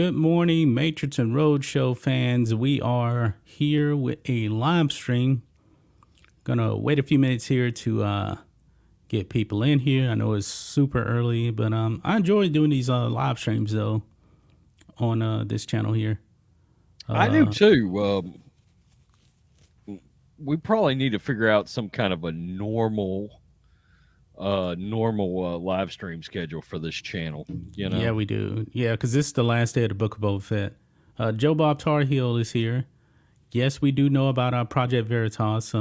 Good morning, Matrixx and Rhodes show fans. We are here with a live stream. Gonna wait a few minutes here to get people in here. I know it's super early, but I enjoy doing these live streams though on this channel here. I do too. We probably need to figure out some kind of a normal live stream schedule for this channel. You know? Yeah, we do. Yeah, because this is the last day of the Book of Boba Fett. Joe Bob Tarhill is here. Yes, we do know about our Project Veritas.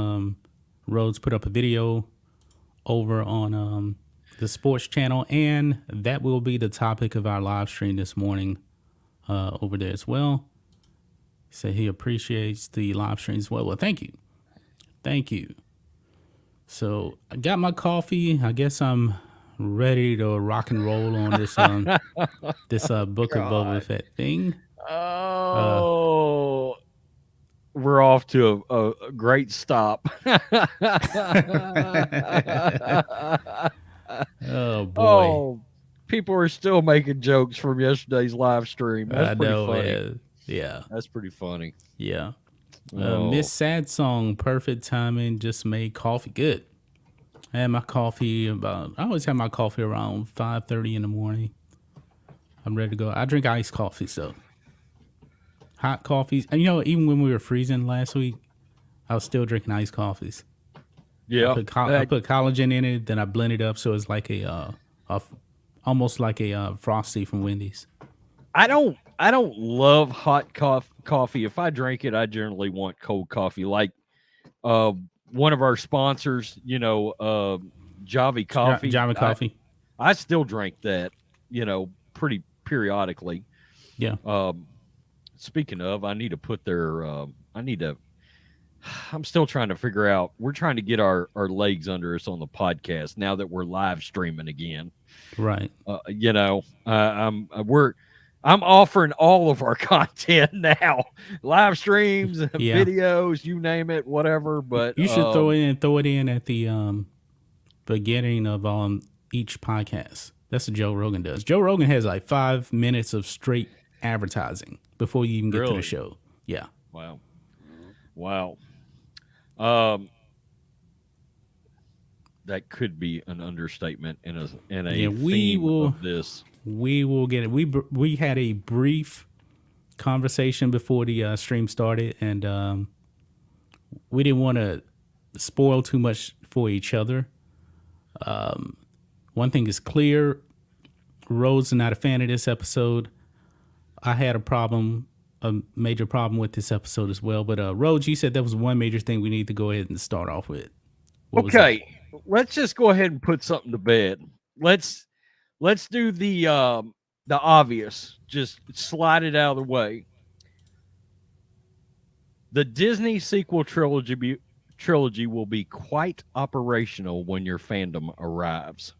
Rhodes put up a video over on the sports channel, and that will be the topic of our live stream this morning over there as well. He said he appreciates the live stream as well. Well, thank you. Thank you. So I got my coffee. I guess I'm ready to rock and roll on this this Book of Boba Fett thing. Oh, we're off to a great stop. Oh boy. Oh, people are still making jokes from yesterday's live stream. That's pretty funny. Yeah. That's pretty funny. Yeah. Oh. Miss Sad Song, perfect timing, just made coffee good. I had my coffee I always have my coffee around 5:30 in the morning. I'm ready to go. I drink iced coffee, so hot coffees. And even when we were freezing last week, I was still drinking iced coffees. Yeah. I put collagen in it, then I blend it up so it's like almost like a Frosty from Wendy's. I don't love hot coffee. If I drink it, I generally want cold coffee. Like one of our sponsors, Javi Coffee. Java Coffee. I still drink that, pretty periodically. Yeah. Speaking of, I need to put I'm still trying to figure out. We're trying to get our legs under us on the podcast now that we're live streaming again. Right. I'm offering all of our content now, live streams, videos, you name it, whatever. But you should throw it in at the beginning of each podcast. That's what Joe Rogan does. Joe Rogan has like 5 minutes of straight advertising before you even get to the show. Yeah. Wow. That could be an understatement in a theme of this. We will get it. We had a brief conversation before the stream started, and we didn't want to spoil too much for each other. One thing is clear: Rhodes is not a fan of this episode. I had a major problem with this episode as well. But Rhodes, you said that was one major thing we need to go ahead and start off with. Okay, let's just go ahead and put something to bed. Let's do the obvious. Just slide it out of the way. The Disney sequel trilogy will be quite operational when your fandom arrives.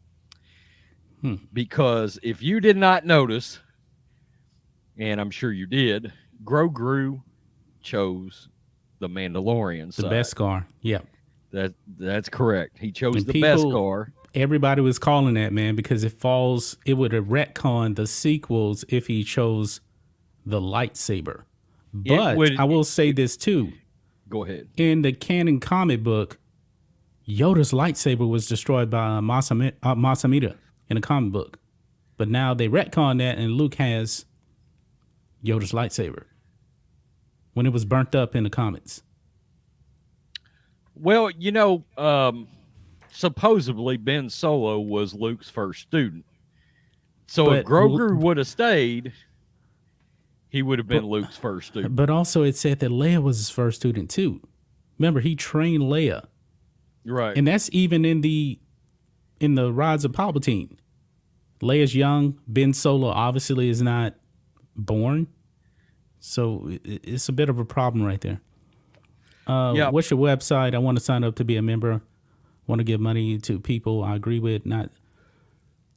Because if you did not notice, and I'm sure you did, Grogu chose the Mandalorian side. The Beskar. Yeah. That's correct. He chose the Beskar. Everybody was calling that, man, because it would have retconned the sequels if he chose the lightsaber. But I will say this too. Go ahead. In the canon comic book, Yoda's lightsaber was destroyed by Masamita in the comic book. But now they retconned that and Luke has Yoda's lightsaber when it was burnt up in the comics. Well, supposedly Ben Solo was Luke's first student. So if Grogu would have stayed, he would have been Luke's first student. But also it said that Leia was his first student too. Remember, he trained Leia. Right. And that's even in the Rise of Palpatine. Leia's young. Ben Solo obviously is not born. So it's a bit of a problem right there. What's your website? I want to sign up to be a member. Want to give money to people I agree with, not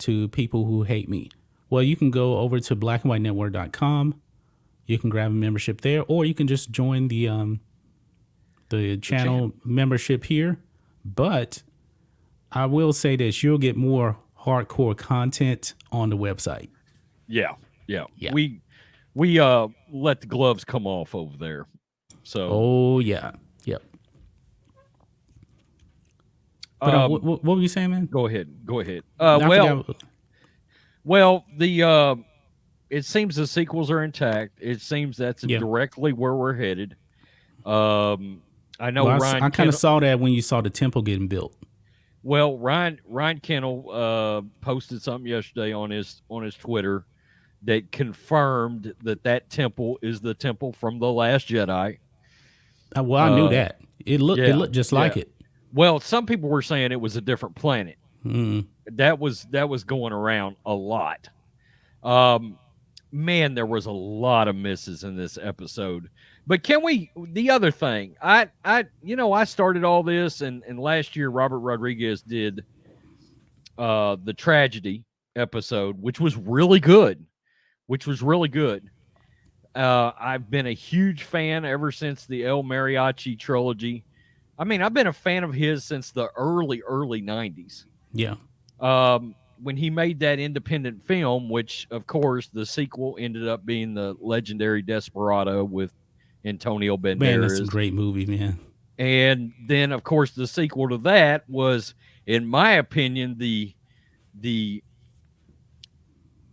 to people who hate me. Well, you can go over to blackandwhitenetwork.com. You can grab a membership there, or you can just join the channel membership here. But I will say this, you'll get more hardcore content on the website. Yeah. We let the gloves come off over there. So Oh yeah, yep. But what were you saying, man? go ahead. I forgot. Well, the it seems the sequels are intact. It seems that's directly where we're headed. I know Ryan. I kind of saw that when you saw the temple getting built. Well, Ryan Kennel posted something yesterday on his Twitter that confirmed that temple is the temple from the Last Jedi. Well, I knew that. It looked just like it. Well, some people were saying it was a different planet. Mm. That was going around a lot. Man, there was a lot of misses in this episode. But the other thing, I started all this, and last year Robert Rodriguez did the tragedy episode, which was really good. I've been a huge fan ever since the El Mariachi trilogy. I mean, I've been a fan of his since the early 90s. Yeah. When he made that independent film, which, of course, the sequel ended up being the legendary Desperado with Antonio Banderas. Man, that's a great movie, man. And then, of course, the sequel to that was, in my opinion, the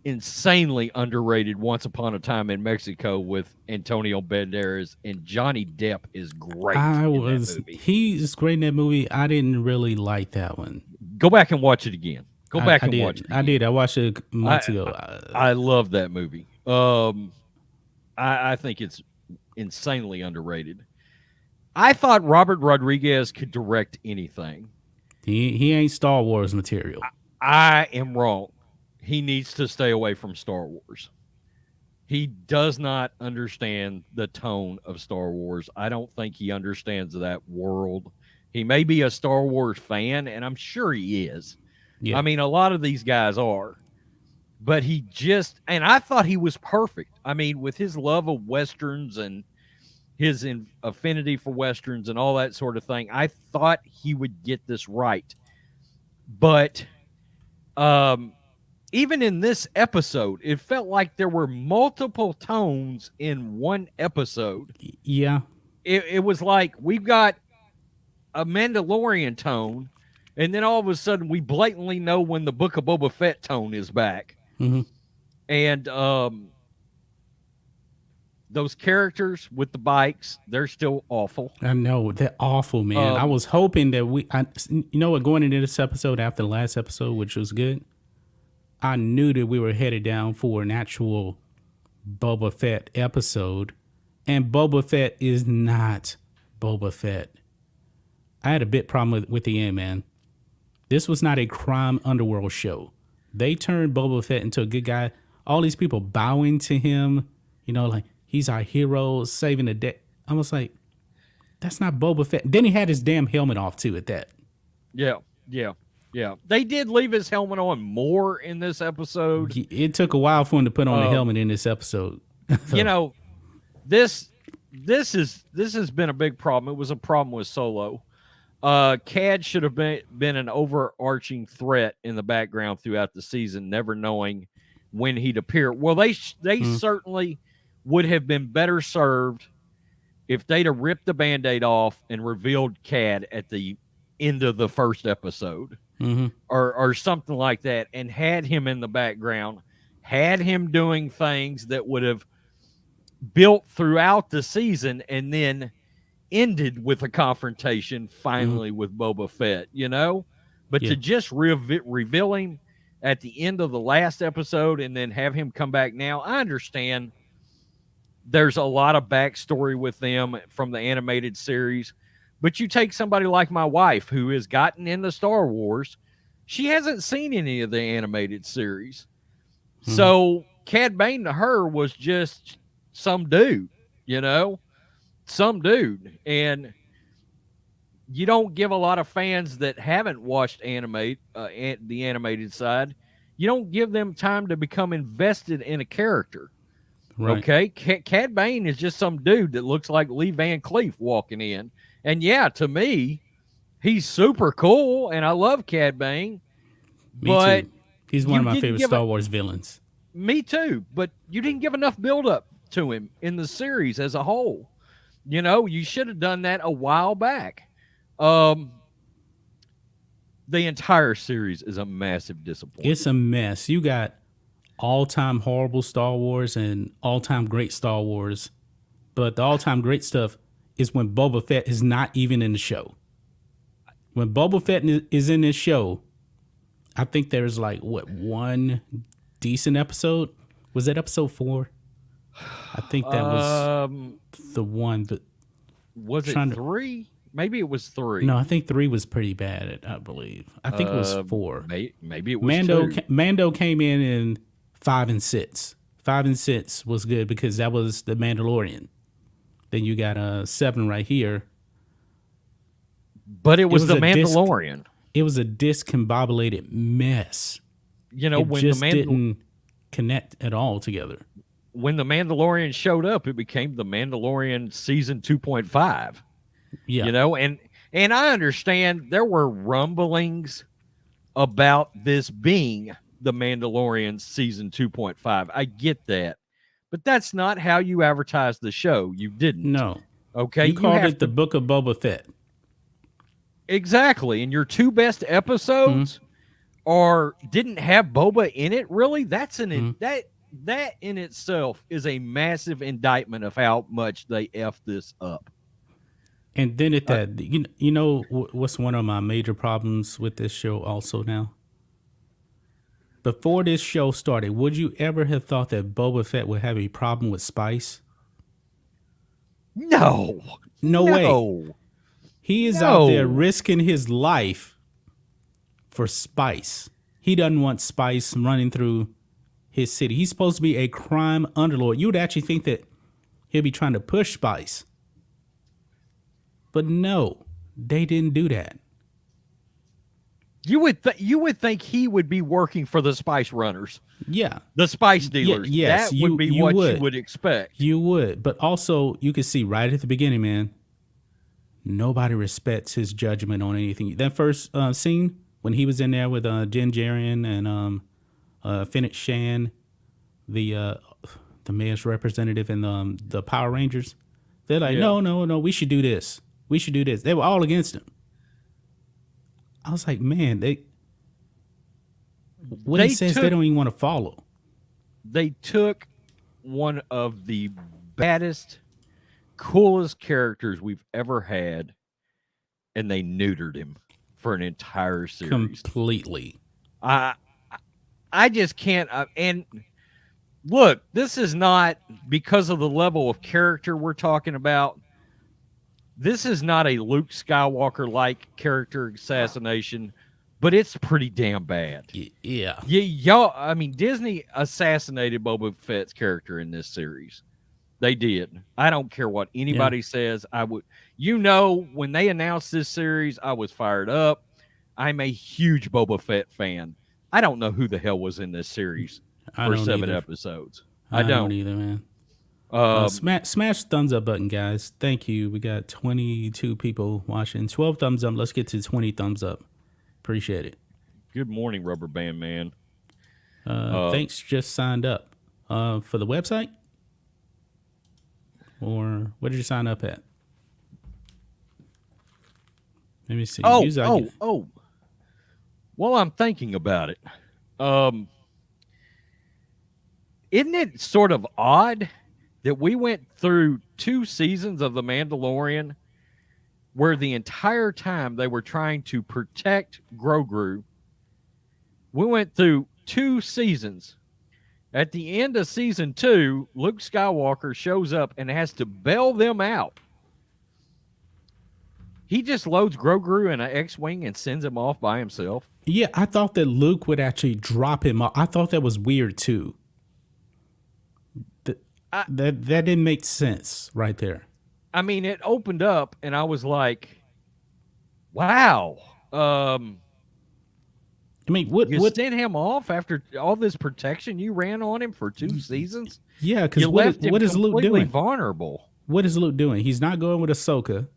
insanely underrated Once Upon a Time in Mexico with Antonio Banderas, and Johnny Depp is great in that movie. He's great in that movie. I didn't really like that one. Go back and watch it again. Watch it again. I did. I watched it months ago. I love that movie. I think it's insanely underrated. I thought Robert Rodriguez could direct anything. He ain't Star Wars material. I am wrong. He needs to stay away from Star Wars. He does not understand the tone of Star Wars. I don't think he understands that world. He may be a Star Wars fan, and I'm sure he is. Yeah. I mean, a lot of these guys are. But and I thought he was perfect. I mean, with his love of Westerns and his affinity for Westerns and all that sort of thing, I thought he would get this right. But even in this episode, it felt like there were multiple tones in one episode. Yeah. It was like we've got a Mandalorian tone, and then all of a sudden we blatantly know when the Book of Boba Fett tone is back. Mm-hmm. And those characters with the bikes, they're still awful. I know, they're awful, man. I was hoping that going into this episode after the last episode, which was good, I knew that we were headed down for an actual Boba Fett episode, and Boba Fett is not Boba Fett. I had a bit problem with the end, man. This was not a crime underworld show. They turned Boba Fett into a good guy. All these people bowing to him, like he's our hero, saving the day. I was like, that's not Boba Fett. Then he had his damn helmet off too at that. Yeah. They did leave his helmet on more in this episode. It took a while for him to put on the helmet in this episode. This has been a big problem. It was a problem with Solo. Cad should have been an overarching threat in the background throughout the season, never knowing when he'd appear. Well, they certainly would have been better served if they'd have ripped the Band-Aid off and revealed Cad at the end of the first episode, or something like that, and had him in the background, had him doing things that would have built throughout the season, and then ended with a confrontation finally with Boba Fett, but to just reveal him at the end of the last episode and then have him come back now, I understand there's a lot of backstory with them from the animated series, but you take somebody like my wife who has gotten into Star Wars, she hasn't seen any of the animated series. So Cad Bane to her was just some dude, some dude. And you don't give a lot of fans that haven't watched the animated side, you don't give them time to become invested in a character. Right. Okay? Cad Bane is just some dude that looks like Lee Van Cleef walking in. And yeah, to me, he's super cool, and I love Cad Bane. Me too. He's one of my favorite Star Wars villains. Me too, but you didn't give enough build-up to him in the series as a whole. You know, you should have done that a while back. The entire series is a massive disappointment. It's a mess. You got all-time horrible Star Wars and all-time great Star Wars, but the all-time great stuff is when Boba Fett is not even in the show. When Boba Fett is in this show, I think there's like one decent episode. Was that episode 4? I think that was the one. But was it 3? Maybe it was 3. No, I think 3 was pretty bad. I believe. I think it was 4. Maybe it was 2. Mando came in 5 and 6. 5 and 6 was good because that was the Mandalorian. Then you got 7 right here. But it was the Mandalorian. It was a discombobulated mess. You know, when just didn't connect at all together. When the Mandalorian showed up, it became the Mandalorian season 2.5. Yeah. You know, and I understand there were rumblings about this being the Mandalorian season 2.5. I get that. But that's not how you advertised the show. You didn't. No. Okay. You called it the Book of Boba Fett. Exactly. And your 2 best episodes didn't have Boba in it. Really? That's that in itself is a massive indictment of how much they F this up. And then you know what's one of my major problems with this show also now? Before this show started, would you ever have thought that Boba Fett would have a problem with spice? No. No way. He is out there risking his life for spice. He doesn't want spice running through his city. He's supposed to be a crime underlord. You would actually think that he'll be trying to push spice. But no, they didn't do that. You would think he would be working for the spice runners. Yeah. The spice dealers. Yes, that would be what you would expect. You would. But also, you could see right at the beginning, man, nobody respects his judgment on anything. That first scene when he was in there with Din Djarin and Fennec Shan, the mayor's representative and the Power Rangers, they're like, no, we should do this. We should do this. They were all against him. I was like, man, he says they don't even want to follow. They took one of the baddest, coolest characters we've ever had, and they neutered him for an entire series. Completely. I just can't. And look, this is not because of the level of character we're talking about. This is not a Luke Skywalker-like character assassination, but it's pretty damn bad. Yeah. Y'all, I mean, Disney assassinated Boba Fett's character in this series. They did. I don't care what anybody says. I would, when they announced this series, I was fired up. I'm a huge Boba Fett fan. I don't know who the hell was in this series for 7 episodes. I don't either, man. Smash the thumbs up button, guys. Thank you. We got 22 people watching. 12 thumbs up. Let's get to 20 thumbs up. Appreciate it. Good morning, Rubber Band Man. Thanks. Just signed up for the website, or what did you sign up at? Let me see. Well, I'm thinking about it. Isn't it sort of odd that we went through 2 seasons of The Mandalorian where the entire time they were trying to protect Grogu? We went through 2 seasons. At the end of season 2, Luke Skywalker shows up and has to bail them out. He just loads Grogu in an X-Wing and sends him off by himself. Yeah, I thought that Luke would actually drop him off. I thought that was weird too. That didn't make sense right there. I mean, it opened up and I was like, wow. I mean, what sent him off after all this protection you ran on him for 2 seasons? Yeah, because what is Luke doing? Vulnerable. What is Luke doing? He's not going with Ahsoka.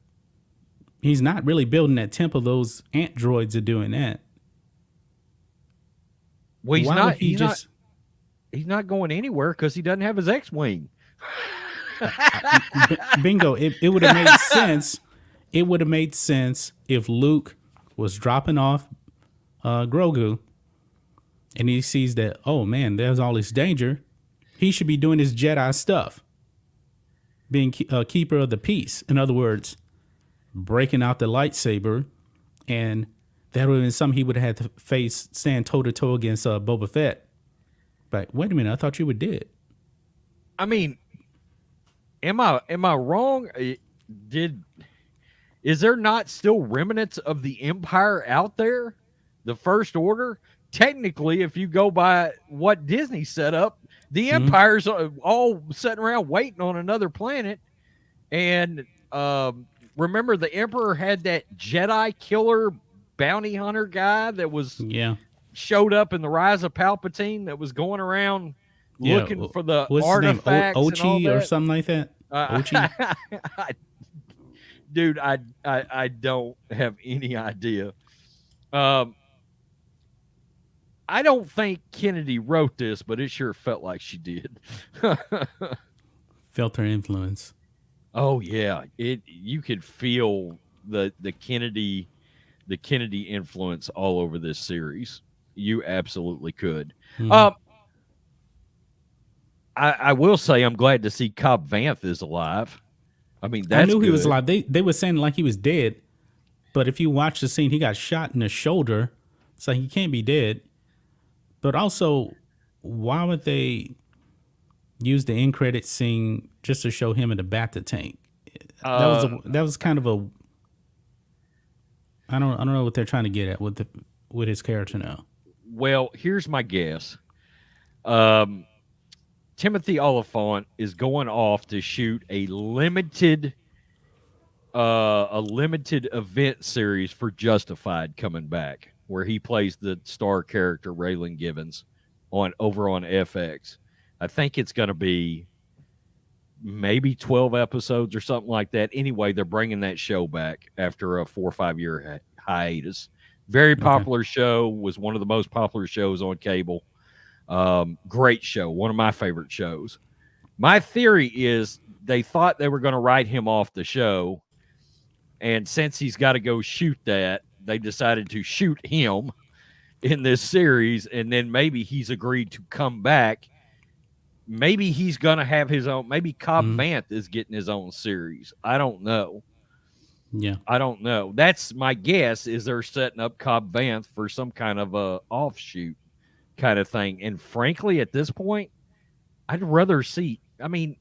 He's not really building that temple. Those ant droids are doing that. Well, he's not going anywhere because he doesn't have his X-Wing. Bingo. It would have made sense. It would have made sense if Luke was dropping off Grogu and he sees that, oh man, there's all this danger. He should be doing his Jedi stuff, being a keeper of the peace. In other words, breaking out the lightsaber, and that would have been something he would have had to face, stand toe to toe against Boba Fett. But wait a minute, I thought you were dead. I mean, am I wrong? Is there not still remnants of the Empire out there? The First Order? Technically, if you go by what Disney set up, the Empire's all sitting around waiting on another planet. And remember, the Emperor had that Jedi killer bounty hunter guy that was showed up in the Rise of Palpatine that was going around looking for the artifacts. What's his name? Ochi or something like that? Ochi? Dude, I don't have any idea. I don't think Kennedy wrote this, but it sure felt like she did. Felt her influence. Oh yeah, you could feel the Kennedy influence all over this series. You absolutely could. I will say I'm glad to see Cobb Vanth is alive. I mean, that's I knew good. he was alive. They were saying like he was dead, but if you watch the scene, he got shot in the shoulder, so he can't be dead. But also, why would they use the end credit scene just to show him in the Bacta tank? That was kind of a. I don't know what they're trying to get at with his character now. Well, here's my guess. Timothy Oliphant is going off to shoot a limited event series for Justified coming back, where he plays the star character Raylan Givens over on FX. I think it's going to be maybe 12 episodes or something like that. Anyway, they're bringing that show back after a 4 or 5 year hiatus. Very popular show, was one of the most popular shows on cable. Great show, one of my favorite shows. My theory is they thought they were going to write him off the show, and since he's got to go shoot that, they decided to shoot him in this series, and then maybe he's agreed to come back. Maybe he's going to have his own. Maybe Cobb Vanth is getting his own series. I don't know. Yeah. I don't know. That's my guess, is they're setting up Cobb Vanth for some kind of a offshoot kind of thing. And frankly, at this point, I'd rather see. I mean,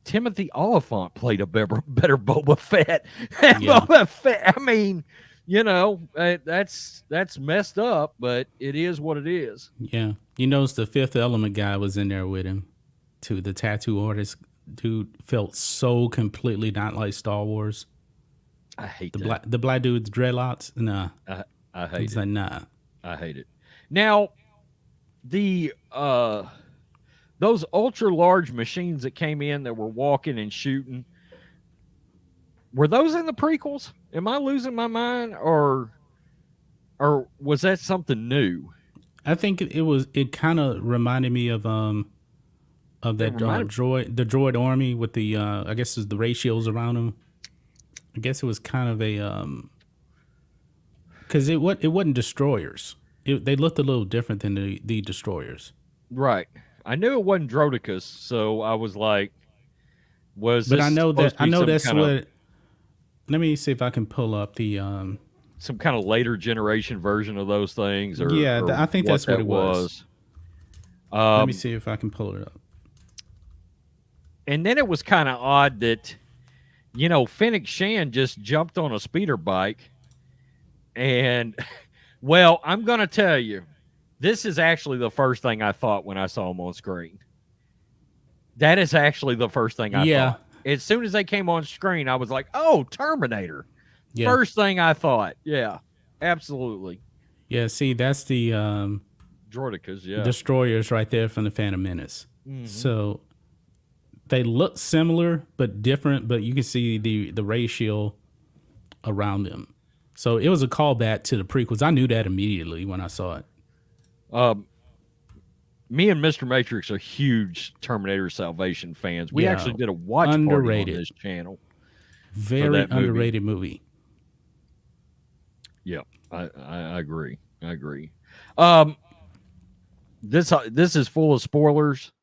Timothy Oliphant played a better Boba Fett. Boba Fett. I mean, you know, that's messed up, but it is what it is. Yeah. You notice the Fifth Element guy was in there with him, too. The tattoo artist dude felt so completely not like Star Wars. I hate the black dude's dreadlocks. Nah, I hate it's it. like nah. I hate it. Now, the those ultra large machines that came in that were walking and shooting, were those in the prequels? Am I losing my mind, or was that something new? I think it was. It kind of reminded me of that droid, the droid army with the I guess it's the ratios around them. I guess it was kind of a because it wasn't destroyers. They looked a little different than the destroyers. Right. I knew it wasn't Droidicus, so I was like, was but this I know that that's what. Let me see if I can pull up the some kind of later generation version of those things, or I think that's what it was. Let me see if I can pull it up. And then it was kind of odd that, you know, Fennec Shand just jumped on a speeder bike, and well, I'm going to tell you, this is actually the first thing I thought when I saw him on screen. That is actually the first thing I thought. As soon as they came on screen, I was like, oh, Terminator. Yeah. First thing I thought. Yeah, absolutely. Yeah, see, that's the Droidicas, destroyers right there from the Phantom Menace. Mm-hmm. So they look similar but different, but you can see the ratio around them. So it was a callback to the prequels. I knew that immediately when I saw it. me and Mr. Matrixx are huge Terminator Salvation fans. We Yeah, actually did a watch party underrated. on this channel. Very that movie. underrated movie. Yeah, I agree. I agree. This is full of spoilers.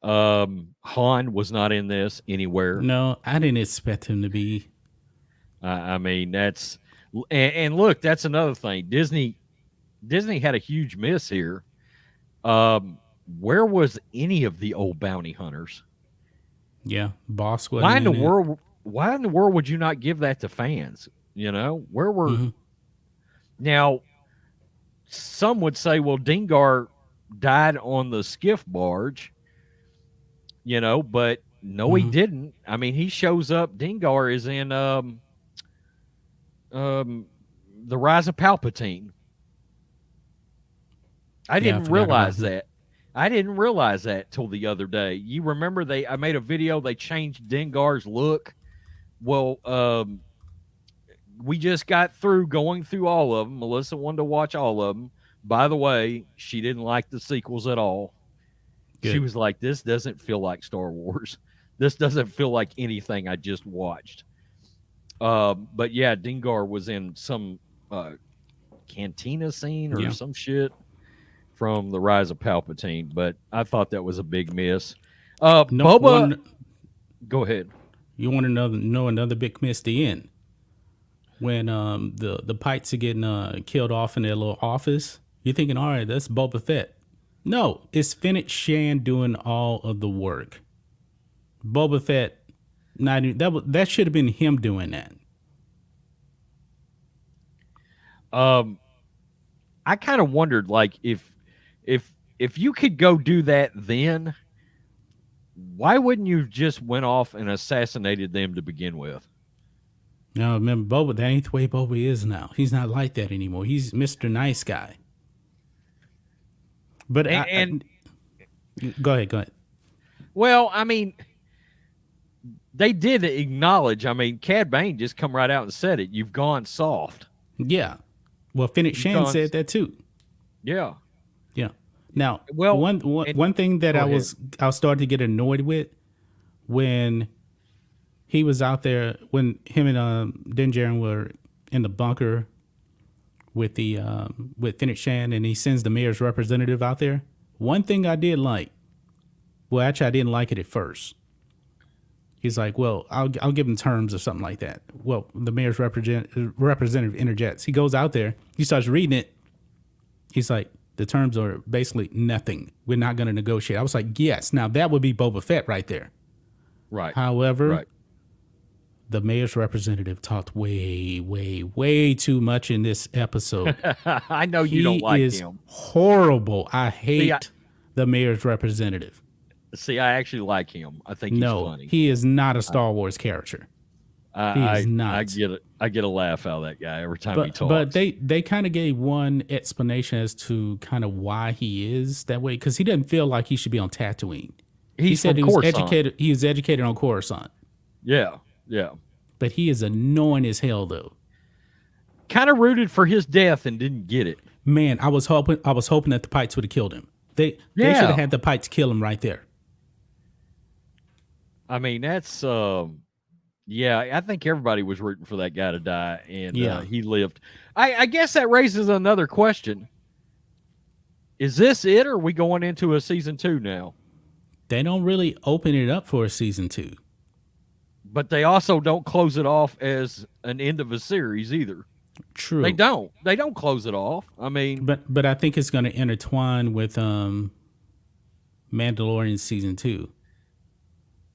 Han was not in this anywhere. No, I didn't expect him to be. I mean, that's and look, that's another thing. Disney had a huge miss here. Where was any of the old bounty hunters? Yeah, Boss wasn't Why in the it. world? Why in the world would you not give that to fans? You know, where were now? Some would say, well, Dengar died on the skiff barge. You know, but no, he didn't. I mean, he shows up. Dengar is in The Rise of Palpatine. I didn't realize that. I didn't realize that till the other day. You remember I made a video, they changed Dengar's look. Well, we just got through going through all of them. Melissa wanted to watch all of them. By the way, she didn't like the sequels at all. Good. She was like, this doesn't feel like Star Wars. This doesn't feel like anything I just watched. But yeah, Dengar was in some cantina scene or some shit from The Rise of Palpatine, but I thought that was a big miss. Boba, go ahead. You want to know another big miss? The end when the Pikes are getting killed off in their little office. You're thinking, all right, that's Boba Fett. No, it's Fennec Shand doing all of the work. Boba Fett, that should have been him doing that. I kind of wondered, like, if you could go do that, then why wouldn't you just went off and assassinated them to begin with? Now remember, Boba, that ain't the way Boba is now. He's not like that anymore. He's Mr. Nice Guy. But go ahead. Well, I mean, they did acknowledge. I mean, Cad Bane just come right out and said it. You've gone soft. Yeah. Well, Fennec Shand said that too. Yeah. Yeah. Now, one thing that I was starting to get annoyed with when he was out there, when him and Din Djarin were in the bunker with Fennec Shand, and he sends the mayor's representative out there. One thing I did like, well, actually I didn't like it at first. He's like, well, I'll give him terms or something like that. Well, the mayor's representative interjects. He goes out there, he starts reading it. He's like, the terms are basically nothing. We're not going to negotiate. I was like, yes. Now that would be Boba Fett right there. Right. However, the mayor's representative talked way, way, way too much in this episode. I know you don't like him. He is horrible. I hate the mayor's representative. See, I actually like him. I think he's funny. He is not a Star Wars character. He is not. I get a laugh out of that guy every time he talks. But they kind of gave one explanation as to kind of why he is that way, because he doesn't feel like he should be on Tatooine. He said he was educated. He was educated on Coruscant. Yeah. Yeah. But he is annoying as hell, though. Kind of rooted for his death and didn't get it. Man, I was hoping that the Pikes would have killed him. They should have had the Pikes kill him right there. I mean, that's I think everybody was rooting for that guy to die, and he lived. I guess that raises another question. Is this it, or are we going into a season 2 now? They don't really open it up for a season 2. But they also don't close it off as an end of a series either. True. They don't. They don't close it off. I mean, but I think it's going to intertwine with Mandalorian season 2.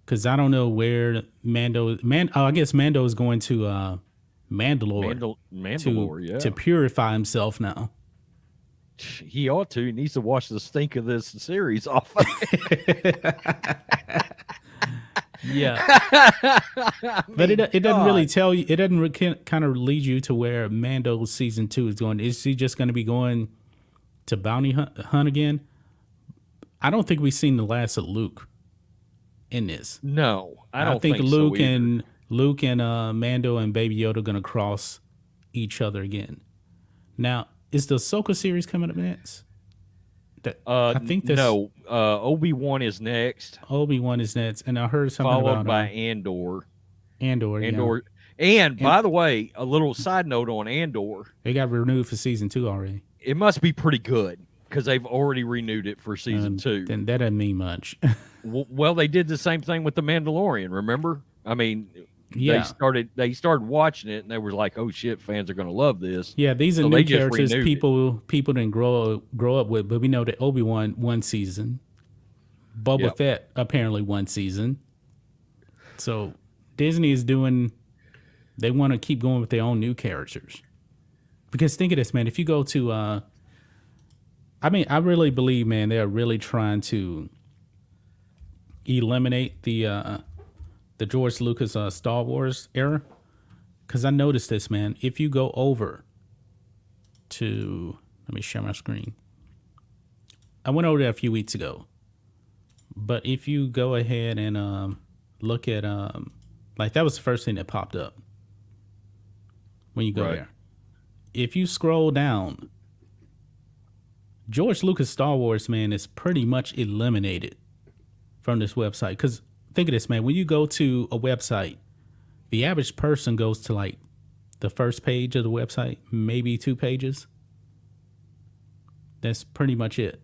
Because I don't know where I guess Mando is going to Mandalore to purify himself now. He ought to. He needs to wash the stink of this series off of it. Yeah. But it doesn't really tell you. It doesn't kind of lead you to where Mando season 2 is going. Is he just going to be going to bounty hunt again? I don't think we've seen the last of Luke in this. No, I don't think Luke so and Mando and Baby Yoda are going to cross each other again. Now, is the Ahsoka series coming up next? I think this No. Obi-Wan is next, Obi-Wan is next, and I heard something followed about by Andor. Andor. Yeah, Andor. And and by the way, a little side note on Andor, they got renewed for season 2 already. it must be pretty good because they've already renewed it for season 2. Then that doesn't mean much. Well, they did the same thing with the Mandalorian. Remember? I mean, Yeah. they started watching it and they were like, "Oh shit, fans are going to love this." Yeah, these are So new they just characters renewed people didn't grow up with, but we know that Obi-Wan one season. Boba Yep. Fett apparently one season. So Disney is doing, they want to keep going with their own new characters. Because think of this, man, if you go to I really believe, man, they're really trying to eliminate the George Lucas Star Wars era. Because I noticed this, man. If you go over to, let me share my screen. I went over there a few weeks ago. But if you go ahead and look at, like that was the first thing that popped up when you go Right. there. If you scroll down, George Lucas Star Wars, man, is pretty much eliminated from this website. Because think of this, man. When you go to a website, the average person goes to like the first page of the website, maybe 2 pages. That's pretty much it.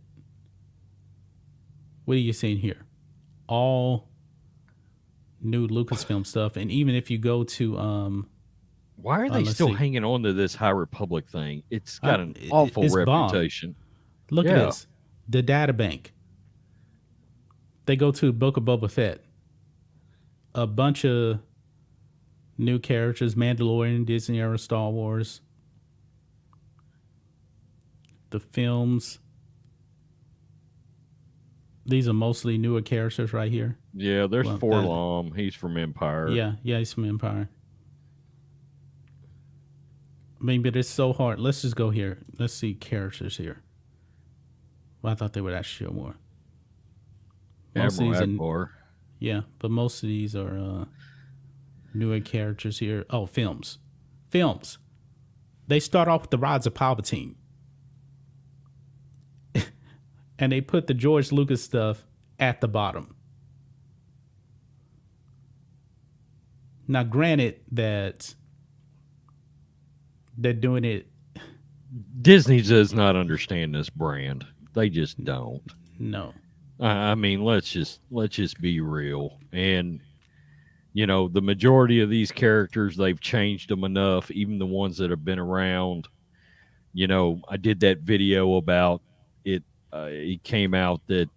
What are you seeing here? All new Lucasfilm stuff. And even if you go to Why are they let's still see. hanging on to this High Republic thing? It's got an it- awful it's bomb. reputation. Look Yeah. at this. The data bank. They go to Book of Boba Fett. A bunch of new characters, Mandalorian, Disney era Star Wars. The films. These are mostly newer characters right here. Yeah, there's Well, Forlom. He's from Empire. Yeah, he's from Empire. I mean, but it's so hard. Let's just go here. Let's see characters here. Well, I thought they would actually show more. Most of Admiral these are, Akbar. yeah, but most of these are newer characters here. Oh, films. Films. They start off with the Rods of Palpatine. And they put the George Lucas stuff at the bottom. Now, granted that they're doing it. Disney does not understand this brand. They just don't. No. I mean, let's just be real. And you know, the majority of these characters, they've changed them enough. Even the ones that have been around. You know, I did that video about it. It came out that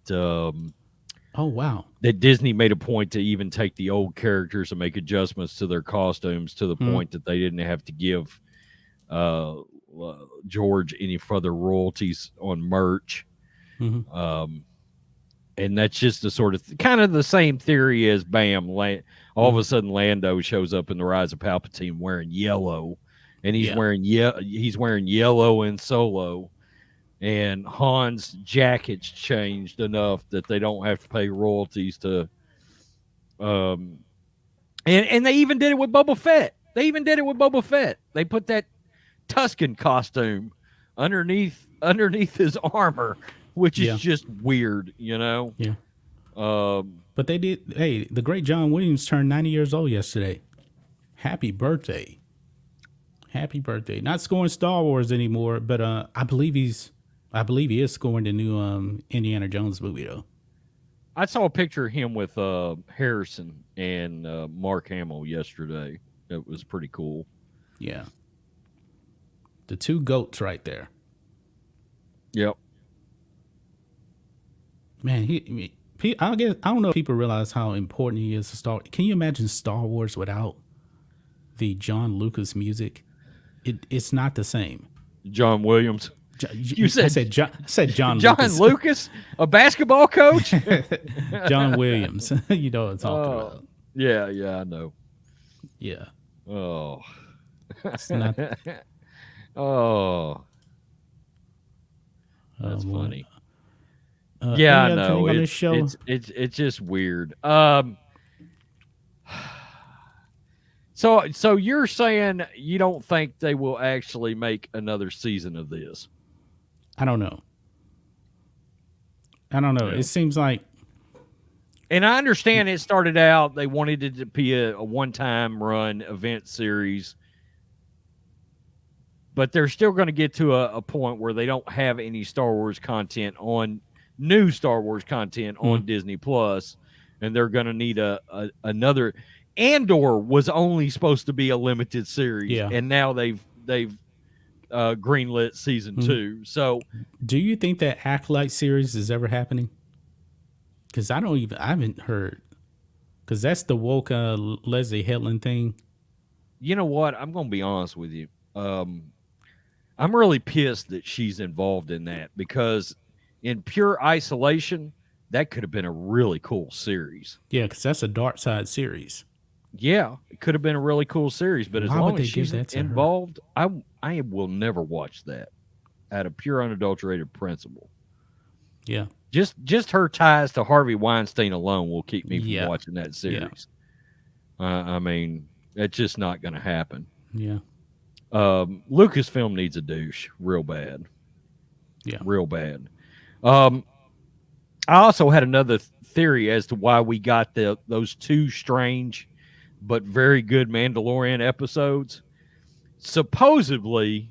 Oh, wow. that Disney made a point to even take the old characters and make adjustments to their costumes to the point that they didn't have to give George any further royalties on merch. Mm-hmm. And that's just the sort of kind of the same theory as bam, all of a sudden Lando shows up in the Rise of Palpatine wearing yellow, and he's wearing yellow in Solo, and Han's jacket's changed enough that they don't have to pay royalties to. And they even did it with Boba Fett. They put that Tuscan costume underneath his armor, which is just weird, you know. Yeah. But they did. Hey, the great John Williams turned 90 years old yesterday. Happy birthday! Happy birthday! Not scoring Star Wars anymore, but I believe he is scoring the new Indiana Jones movie though. I saw a picture of him with Harrison and Mark Hamill yesterday. It was pretty cool. Yeah. The two goats right there. Yep. Man, I don't know if people realize how important he is to Star. Can you imagine Star Wars without the John Lucas music? It's not the same. John Williams. I said John John Lucas. Lucas, a basketball coach? John Williams. You know what I'm talking about. Yeah, I know. Yeah. Oh. It's not. Oh. That's boy. funny. Yeah, I know. On this show? It's just weird. So you're saying you don't think they will actually make another season of this? I don't know. I don't know. Yeah. It seems like, and I understand it started out, they wanted it to be a one-time run event series, but they're still going to get to a point where they don't have any Star Wars content new Star Wars content on Disney Plus, and they're going to need another. Andor was only supposed to be a limited series, and now they've greenlit season 2. So, do you think that Acolyte series is ever happening? Because I haven't heard. Because that's the woke Leslie Hetland thing. You know what? I'm going to be honest with you. I'm really pissed that she's involved in that, because in pure isolation, that could have been a really cool series. Yeah, because that's a dark side series. Yeah, it could have been a really cool series, but as long as she's involved, I will never watch that out of pure unadulterated principle. Yeah. Just her ties to Harvey Weinstein alone will keep me from watching that series. I mean, it's just not going to happen. Yeah. Lucasfilm needs a douche real bad. Yeah. Real bad. I also had another theory as to why we got those 2 strange but very good Mandalorian episodes. Supposedly,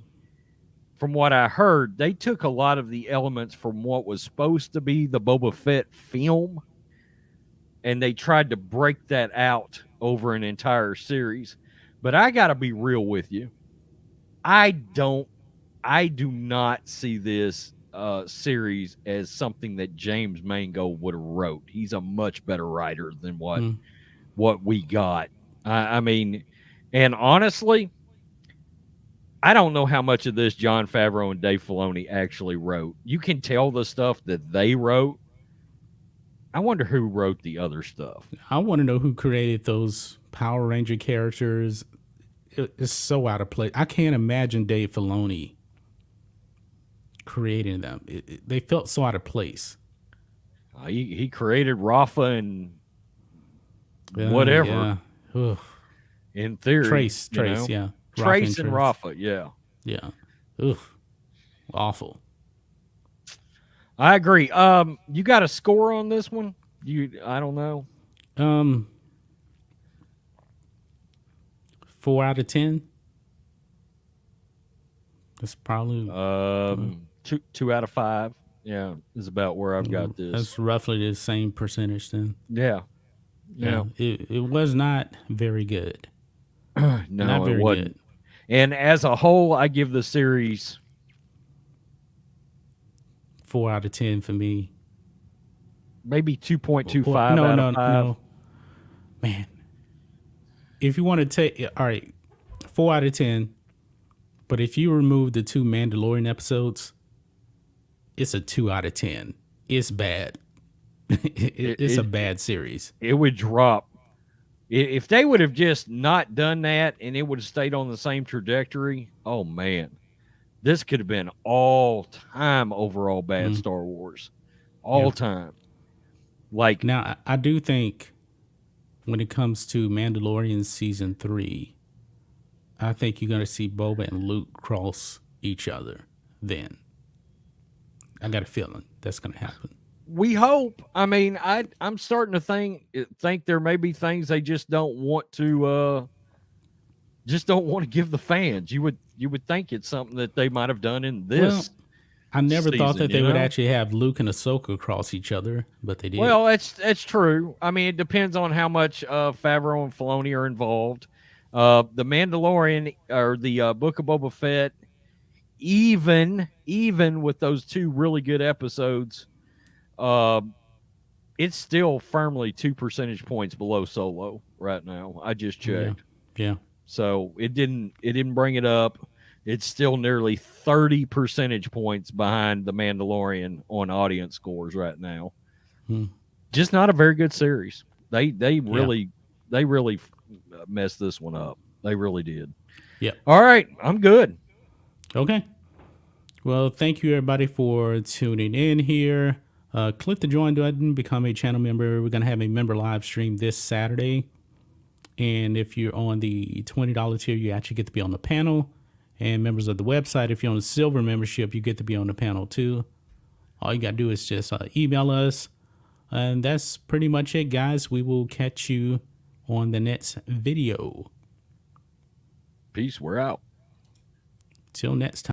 from what I heard, they took a lot of the elements from what was supposed to be the Boba Fett film, and they tried to break that out over an entire series. But I got to be real with you. I do not see this series as something that James Mangold would have wrote. He's a much better writer than what we got. I mean, and honestly, I don't know how much of this Jon Favreau and Dave Filoni actually wrote. You can tell the stuff that they wrote. I wonder who wrote the other stuff. I want to know who created those Power Ranger characters. It's so out of place. I can't imagine Dave Filoni creating them. They felt so out of place. He created Rafa and whatever. Yeah. In theory. Trace, yeah. Trace and Rafa, yeah. Yeah. Oof. Awful. I agree. You got a score on this one? I don't know. 4 out of 10. That's probably 2 out of 5. Yeah, is about where I've got this. That's roughly the same percentage then. Yeah. It was not very good. No, not very it wasn't. Good. And as a whole, I give the series 4 out of 10 for me. Maybe 2.25 out of 5. No. Man. If you want to take, all right, 4 out of 10. But if you remove the 2 Mandalorian episodes, it's a 2 out of 10. It's bad. It's a bad series. It would drop. If they would have just not done that and it would have stayed on the same trajectory, oh, man. This could have been all-time overall bad Star Wars. All-time. Like, now, I do think when it comes to Mandalorian Season 3, I think you're going to see Boba and Luke cross each other then. I got a feeling that's going to happen. We hope. I mean, I'm starting to think there may be things they just don't want to give the fans. You would think it's something that they might have done in this. Well, I never thought that they would know? actually have Luke and Ahsoka cross each other, but they did. Well, that's true. I mean, it depends on how much Favreau and Filoni are involved. The Mandalorian or the Book of Boba Fett, even with those 2 really good episodes, it's still firmly 2 percentage points below Solo right now. I just checked. Yeah. So it didn't bring it up. It's still nearly 30 percentage points behind The Mandalorian on audience scores right now. Just not a very good series. They really messed this one up. They really did. Yeah. All right, I'm good. Okay. Well, thank you everybody for tuning in here. Click the join button, become a channel member. We're going to have a member live stream this Saturday. And if you're on the $20 tier, you actually get to be on the panel. And members of the website, if you're on the silver membership, you get to be on the panel too. all you got to do is just email us. And that's pretty much it, guys. We will catch you on the next video. Peace. We're out. Till next time.